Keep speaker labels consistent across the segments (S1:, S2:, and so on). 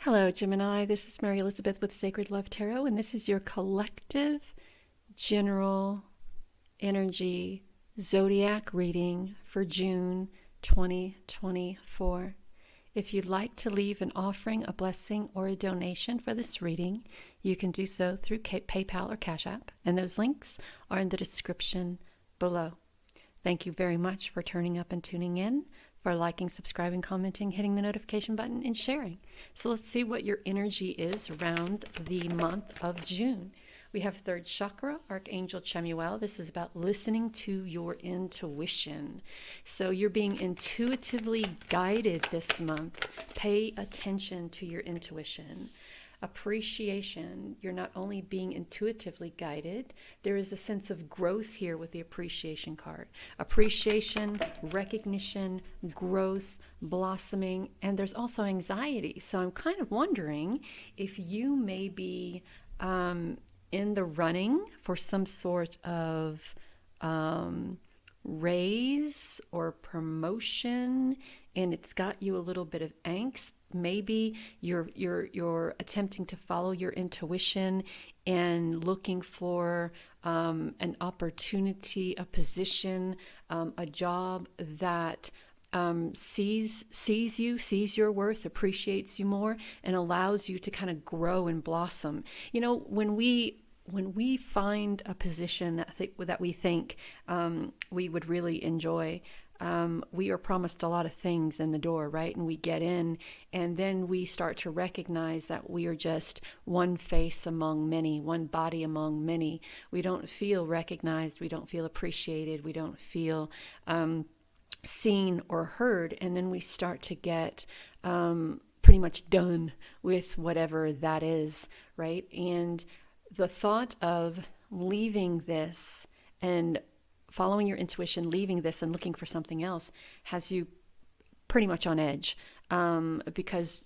S1: Hello, Gemini. This is Mary Elizabeth with Sacred Love Tarot, and this is your collective general energy zodiac reading for June 2024. If you'd like to leave an offering, a blessing, or a donation for this reading, you can do so through PayPal or Cashapp, and those links are in the description below. Thank you very much for turning up and tuning in, for liking, subscribing, commenting, hitting the notification button, and sharing. So let's see what your energy is around the month of June. We have third chakra, Archangel Chemuel. This is about listening to your intuition. So you're being intuitively guided this month. Pay attention to your intuition. Appreciation, you're not only being intuitively guided, there is a sense of growth here with the appreciation card. Appreciation, recognition, growth, blossoming, and there's also anxiety. So I'm kind of wondering if you may be in the running for some sort of raise or promotion, and it's got you a little bit of angst. Maybe you're attempting to follow your intuition and looking for an opportunity, a position, a job that sees you, sees your worth, appreciates you more, and allows you to kind of grow and blossom. You know, when we find a position that we think we would really enjoy, we are promised a lot of things in the door, right? And we get in, and then we start to recognize that we are just one face among many, one body among many. We don't feel recognized. We don't feel appreciated. We don't feel seen or heard. And then we start to get pretty much done with whatever that is, right? And the thought of leaving this and following your intuition, leaving this and looking for something else has you pretty much on edge, because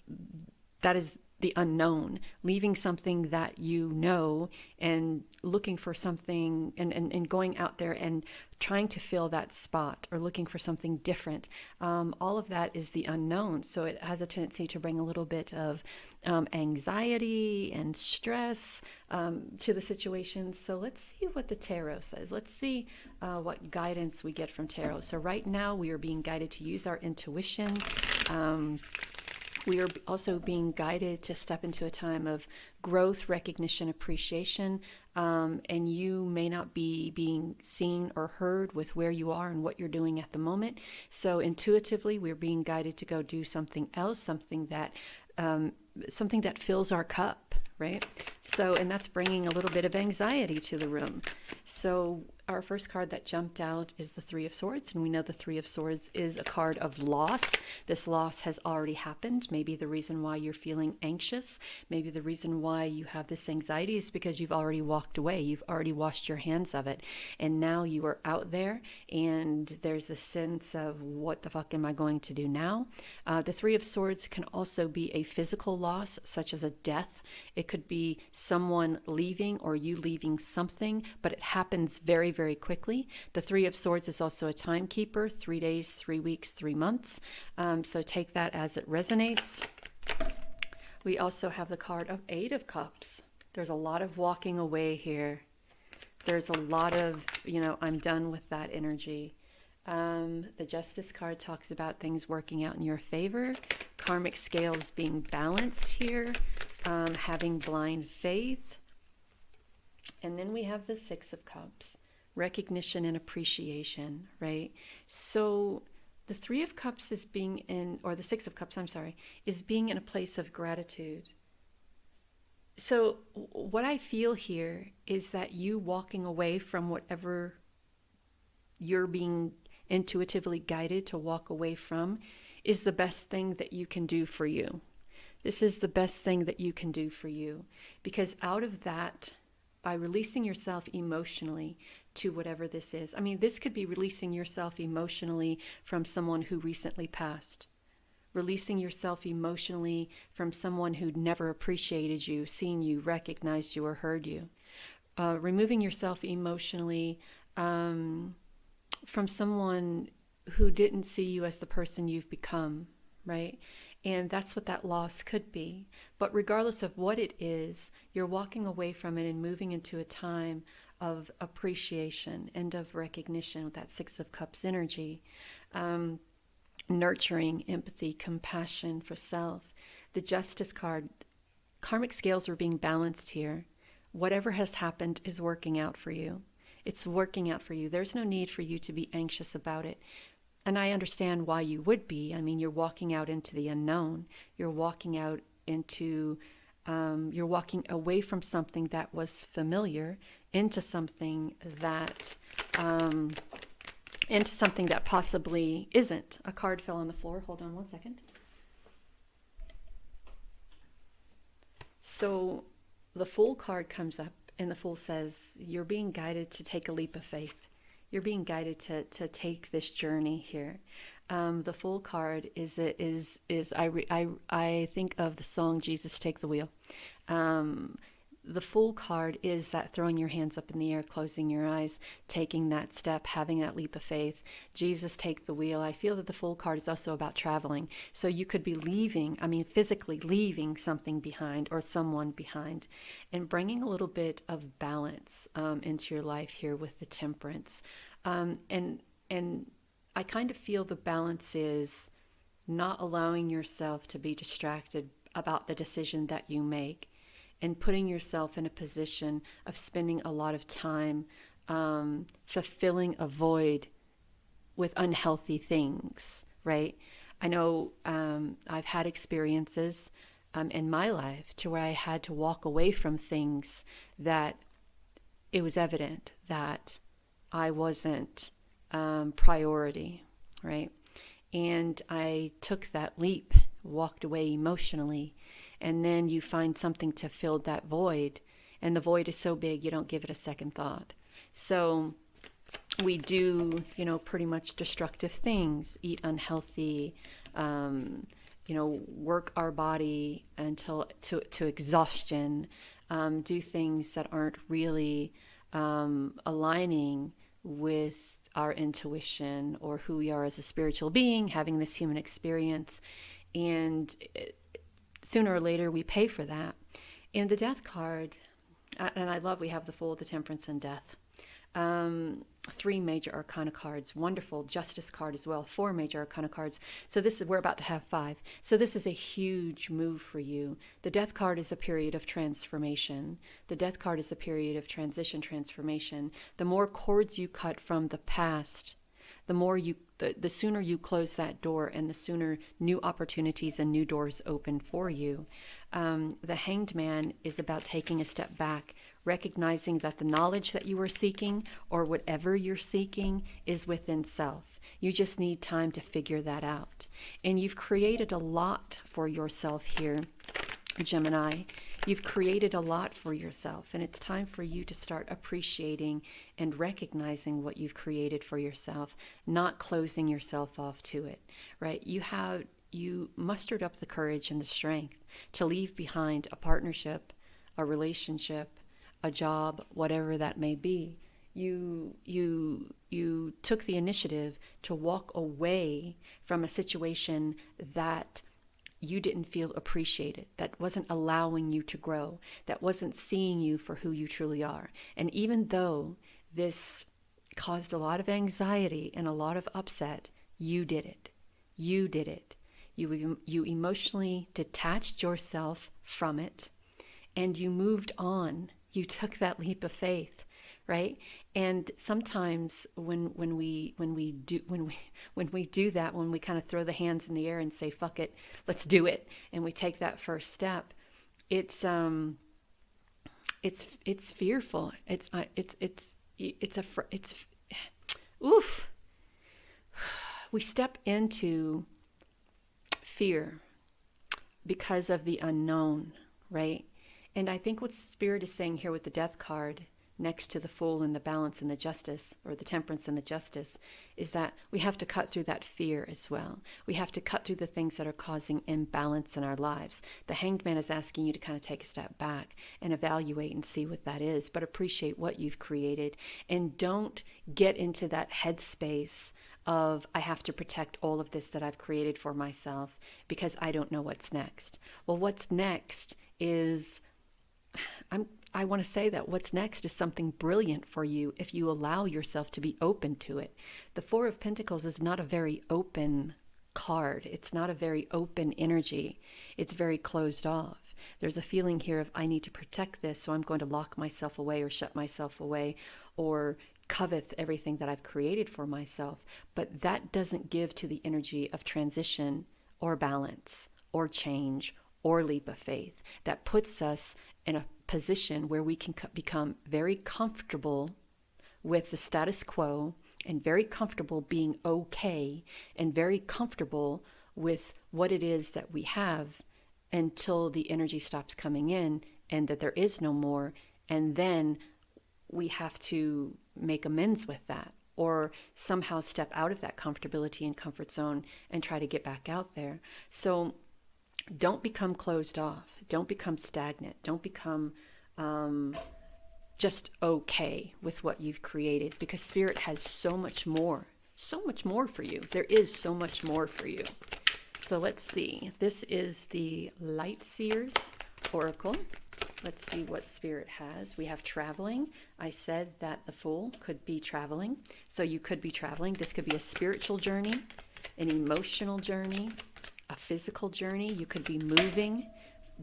S1: that is the unknown. Leaving something that you know and looking for something and going out there and trying to fill that spot or looking for something different. All of that is the unknown. So it has a tendency to bring a little bit of anxiety and stress to the situation. So let's see what the tarot says. Let's see what guidance we get from tarot. So right now we are being guided to use our intuition. We are also being guided to step into a time of growth, recognition, appreciation, and you may not be being seen or heard with where you are and what you're doing at the moment. So intuitively, we're being guided to go do something else, something that fills our cup, right? So, and that's bringing a little bit of anxiety to the room. So our first card that jumped out is the Three of Swords, and we know the Three of Swords is a card of loss. This loss has already happened. Maybe the reason why you're feeling anxious, maybe the reason why you have this anxiety is because you've already walked away. You've already washed your hands of it, and now you are out there, and there's a sense of, what the fuck am I going to do now? The Three of Swords can also be a physical loss, such as a death. It could be someone leaving or you leaving something, but it happens very, very quickly. The Three of Swords is also a timekeeper, 3 days, 3 weeks, 3 months. So take that as it resonates. We also have the card of Eight of Cups. There's a lot of walking away here. There's a lot of, I'm done with that energy. The Justice card talks about things working out in your favor. Karmic scales being balanced here. Having blind faith. And then we have the Six of Cups. Recognition and appreciation, right? So the Three of Cups is being in, or the Six of Cups, is being in a place of gratitude. So what I feel here is that you walking away from whatever you're being intuitively guided to walk away from is the best thing that you can do for you. This is the best thing that you can do for you, because out of that, by releasing yourself emotionally to whatever this is. I mean, this could be releasing yourself emotionally from someone who recently passed. Releasing yourself emotionally from someone who'd never appreciated you, seen you, recognized you, or heard you. Removing yourself emotionally from someone who didn't see you as the person you've become, right? And that's what that loss could be. But regardless of what it is, you're walking away from it and moving into a time of appreciation and of recognition with that Six of Cups energy. Nurturing, empathy, compassion for self. The Justice card, karmic scales are being balanced here. Whatever has happened is working out for you. It's working out for you. There's no need for you to be anxious about it. And I understand why you would be. I mean, you're walking out into the unknown. You're walking out into, you're walking away from something that was familiar into something that, possibly isn't. A card fell on the floor. Hold on one second. So the Fool card comes up, and the Fool says, you're being guided to take a leap of faith. You're being guided to take this journey here. The Fool card I think of the song Jesus Take the Wheel. The Fool card is that throwing your hands up in the air, closing your eyes, taking that step, having that leap of faith. Jesus take the wheel. I feel that the Fool card is also about traveling. So you could be physically leaving something behind or someone behind, and bringing a little bit of balance into your life here with the Temperance. And I kind of feel the balance is not allowing yourself to be distracted about the decision that you make, and putting yourself in a position of spending a lot of time fulfilling a void with unhealthy things, right? I know I've had experiences in my life to where I had to walk away from things that it was evident that I wasn't priority, right? And I took that leap, walked away emotionally, and then you find something to fill that void, and the void is so big you don't give it a second thought. So we do, pretty much destructive things, eat unhealthy, work our body until to exhaustion, do things that aren't really aligning with our intuition or who we are as a spiritual being, having this human experience. And sooner or later we pay for that. And the Death card, and I love we have the Fool, the Temperance, and Death. 3 major arcana cards, wonderful Justice card as well, 4 major arcana cards. So we're about to have 5. So this is a huge move for you. The Death card is a period of transformation. The Death card is a period of transition, transformation. The more cords you cut from the past, the sooner you close that door, and the sooner new opportunities and new doors open for you. The Hanged Man is about taking a step back, recognizing that the knowledge that you are seeking, or whatever you're seeking, is within self. You just need time to figure that out. And you've created a lot for yourself here, Gemini. You've created a lot for yourself, and it's time for you to start appreciating and recognizing what you've created for yourself, not closing yourself off to it, right? You mustered up the courage and the strength to leave behind a partnership, a relationship, a job, whatever that may be. You took the initiative to walk away from a situation that you didn't feel appreciated, that wasn't allowing you to grow, that wasn't seeing you for who you truly are. And even though this caused a lot of anxiety and a lot of upset, you did it. You did it. You emotionally detached yourself from it, and you moved on. You took that leap of faith, right? And sometimes when we do that, when we kind of throw the hands in the air and say "fuck it, let's do it," and we take that first step, it's fearful. Oof. We step into fear because of the unknown, right? And I think what Spirit is saying here with the Death card next to the Fool and the Balance and the Justice, or the Temperance and the Justice, is that we have to cut through that fear as well. We have to cut through the things that are causing imbalance in our lives. The Hanged Man is asking you to kind of take a step back and evaluate and see what that is, but appreciate what you've created, and don't get into that headspace of I have to protect all of this that I've created for myself because I don't know what's next. Well, what's next is, I want to say that what's next is something brilliant for you if you allow yourself to be open to it. The Four of Pentacles is not a very open card. It's not a very open energy. It's very closed off. There's a feeling here of I need to protect this, so I'm going to lock myself away or shut myself away or covet everything that I've created for myself. But that doesn't give to the energy of transition or balance or change or leap of faith. That puts us in a position where we can become very comfortable with the status quo and very comfortable being okay and very comfortable with what it is that we have until the energy stops coming in and that there is no more. And then we have to make amends with that or somehow step out of that comfortability and comfort zone and try to get back out there. So don't become closed off. Don't become stagnant. Don't become just okay with what you've created, because Spirit has so much more for you. There is so much more for you. So let's see. This is the Light Seers Oracle. Let's see what Spirit has. We have traveling. I said that the Fool could be traveling. So you could be traveling. This could be a spiritual journey, an emotional journey, a physical journey. You could be moving,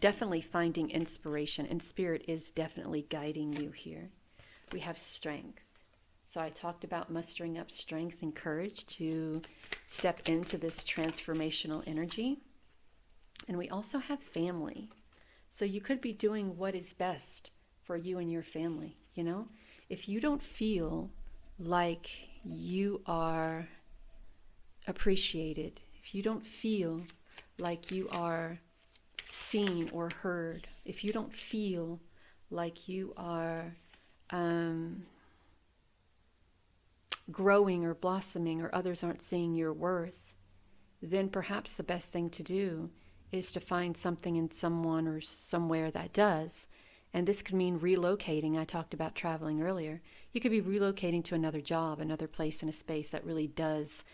S1: definitely finding inspiration, and Spirit is definitely guiding you here. We have strength. So I talked about mustering up strength and courage to step into this transformational energy. And we also have family. So you could be doing what is best for you and your family, you know? If you don't feel like you are appreciated, if you don't feel like you are seen or heard, if you don't feel like you are growing or blossoming, or others aren't seeing your worth, then perhaps the best thing to do is to find something in someone or somewhere that does. And this could mean relocating. I talked about traveling earlier. You could be relocating to another job, another place in a space that really does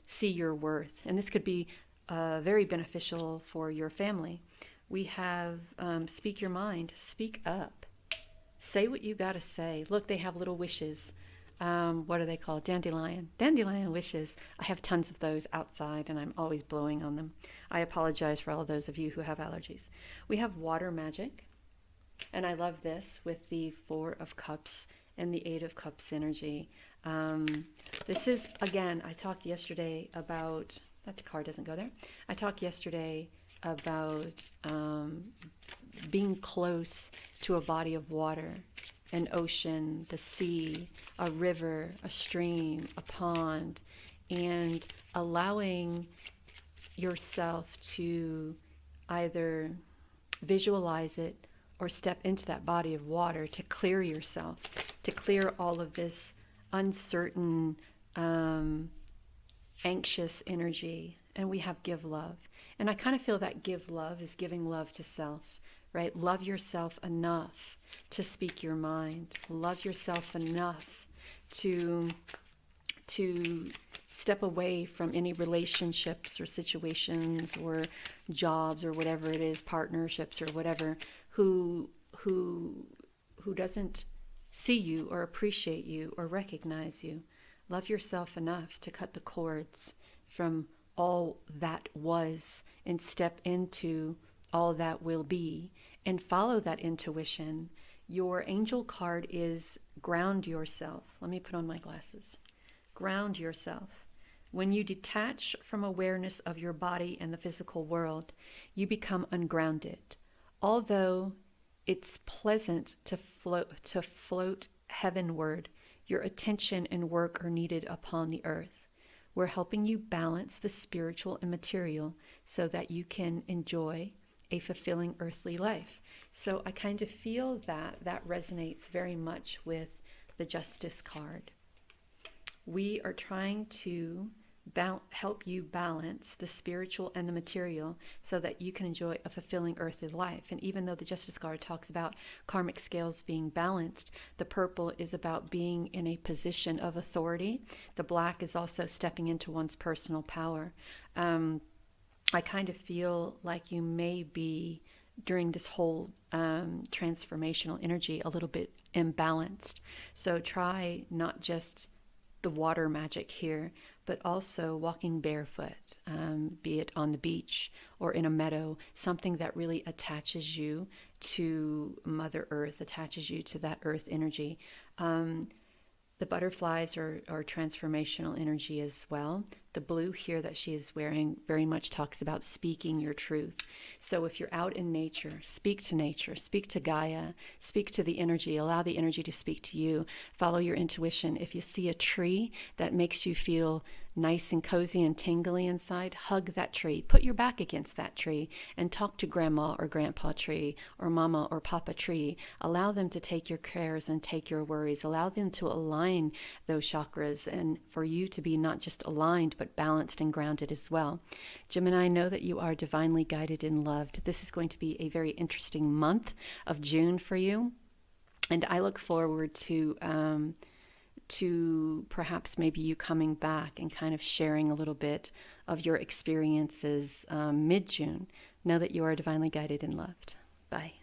S1: see your worth. And this could be very beneficial for your family. We have speak your mind, speak up, say what you got to say. Look, they have little wishes. What are they called? Dandelion wishes. I have tons of those outside and I'm always blowing on them. I apologize for all of those of you who have allergies. We have water magic, and I love this with the Four of Cups and the Eight of Cups energy. This is, again, I talked yesterday about, that card doesn't go there. I talked yesterday about being close to a body of water, an ocean, the sea, a river, a stream, a pond, and allowing yourself to either visualize it or step into that body of water to clear yourself, to clear all of this uncertain, anxious energy. And we have give love. And I kind of feel that give love is giving love to self, right? Love yourself enough to speak your mind. Love yourself enough to step away from any relationships or situations or jobs or whatever it is, partnerships or whatever, who doesn't see you or appreciate you or recognize you. Love yourself enough to cut the cords from all that was and step into all that will be, and follow that intuition. Your angel card is ground yourself. Let me put on my glasses. Ground yourself. When you detach from awareness of your body and the physical world, you become ungrounded. Although it's pleasant to float heavenward, your attention and work are needed upon the earth. We're helping you balance the spiritual and material so that you can enjoy a fulfilling earthly life. So I kind of feel that resonates very much with the Justice card. We are trying to help you balance the spiritual and the material so that you can enjoy a fulfilling earthly life. And even though the Justice card talks about karmic scales being balanced, the purple is about being in a position of authority. The black is also stepping into one's personal power. I kind of feel like you may be, during this whole transformational energy, a little bit imbalanced. So try not just the water magic here, but also walking barefoot, be it on the beach or in a meadow, something that really attaches you to Mother Earth, attaches you to that earth energy. The butterflies are transformational energy as well. The blue here that she is wearing very much talks about speaking your truth. So if you're out in nature, speak to Gaia, speak to the energy, allow the energy to speak to you, follow your intuition. If you see a tree that makes you feel nice and cozy and tingly inside, hug that tree, put your back against that tree and talk to grandma or grandpa tree or mama or papa tree. Allow them to take your cares and take your worries. Allow them to align those chakras and for you to be not just aligned but balanced and grounded as well. Gemini, know that you are divinely guided and loved. This is going to be a very interesting month of June for you, and I look forward to perhaps maybe you coming back and kind of sharing a little bit of your experiences mid-June. Know that you are divinely guided and loved. Bye.